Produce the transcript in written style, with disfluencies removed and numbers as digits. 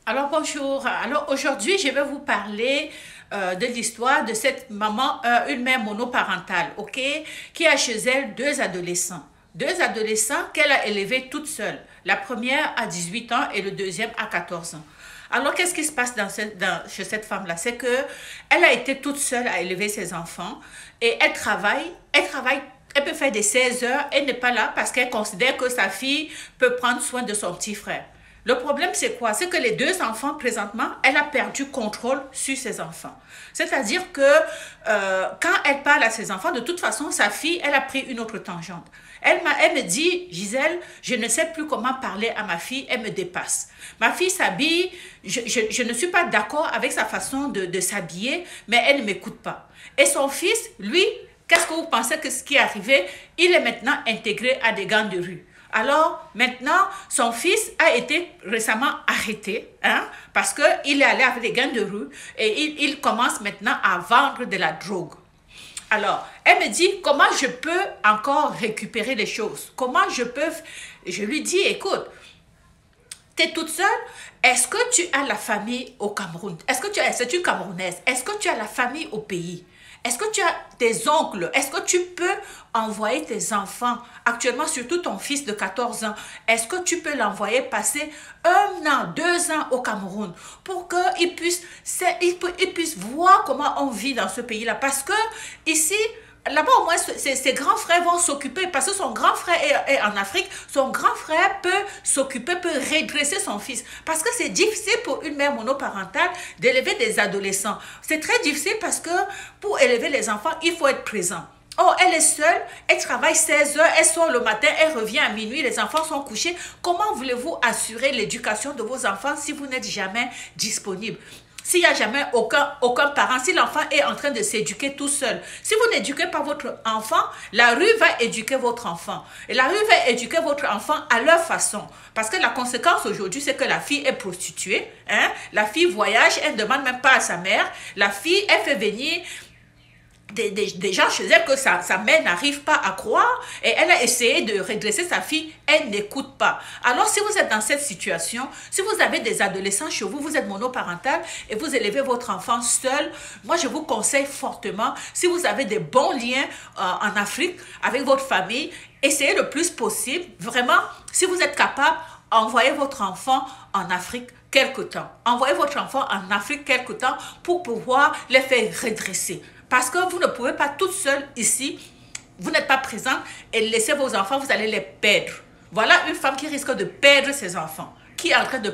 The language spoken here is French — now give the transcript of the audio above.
Alors bonjour, alors aujourd'hui je vais vous parler de l'histoire de cette maman, une mère monoparentale, ok, qui a chez elle deux adolescents qu'elle a élevés toute seule. La première a 18 ans et le deuxième a 14 ans. Alors qu'est-ce qui se passe chez cette femme-là? C'est que elle a été toute seule à élever ses enfants et elle peut faire des 16 heures, elle n'est pas là parce qu'elle considère que sa fille peut prendre soin de son petit frère. Le problème, c'est quoi? C'est que les deux enfants, présentement, elle a perdu contrôle sur ses enfants. C'est-à-dire que quand elle parle à ses enfants, de toute façon, sa fille, elle a pris une autre tangente. Elle me dit, Gisèle, je ne sais plus comment parler à ma fille, elle me dépasse. Ma fille s'habille, je ne suis pas d'accord avec sa façon de s'habiller, mais elle ne m'écoute pas. Et son fils, lui, qu'est-ce que vous pensez que ce qui est arrivé? Il est maintenant intégré à des gangs de rue. Alors, maintenant, son fils a été récemment arrêté, parce qu'il est allé avec des gangs de rue et il commence maintenant à vendre de la drogue. Alors, elle me dit, comment je peux encore récupérer les choses? Comment je peux... Je lui dis, écoute, tu es toute seule? Est-ce que tu as la famille au Cameroun? C'est une Camerounaise? Est-ce que tu as la famille au pays? Est-ce que tu as tes oncles? Est-ce que tu peux envoyer tes enfants, actuellement surtout ton fils de 14 ans, est-ce que tu peux l'envoyer passer 1 an, 2 ans au Cameroun pour qu'il puisse voir comment on vit dans ce pays-là? Parce que ici, là-bas, au moins, ses grands frères vont s'occuper, parce que son grand frère est en Afrique, son grand frère peut s'occuper, peut redresser son fils. Parce que c'est difficile pour une mère monoparentale d'élever des adolescents. C'est très difficile parce que pour élever les enfants, il faut être présent. Oh, elle est seule, elle travaille 16 heures, elle sort le matin, elle revient à minuit, les enfants sont couchés. Comment voulez-vous assurer l'éducation de vos enfants si vous n'êtes jamais disponible? S'il n'y a jamais aucun parent, si l'enfant est en train de s'éduquer tout seul, si vous n'éduquez pas votre enfant, la rue va éduquer votre enfant. Et la rue va éduquer votre enfant à leur façon. Parce que la conséquence aujourd'hui, c'est que la fille est prostituée. La fille voyage, elle ne demande même pas à sa mère. La fille, elle fait venir des gens chez elle que sa mère n'arrive pas à croire et elle a essayé de redresser sa fille, elle n'écoute pas. Alors si vous êtes dans cette situation, si vous avez des adolescents chez vous, vous êtes monoparental et vous élevez votre enfant seul, moi je vous conseille fortement, si vous avez des bons liens en Afrique avec votre famille, essayez le plus possible, vraiment, si vous êtes capable, envoyez votre enfant en Afrique quelque temps. Envoyez votre enfant en Afrique quelque temps pour pouvoir les faire redresser. Parce que vous ne pouvez pas toute seule ici, vous n'êtes pas présente et laisser vos enfants, vous allez les perdre. Voilà une femme qui risque de perdre ses enfants, qui est en train de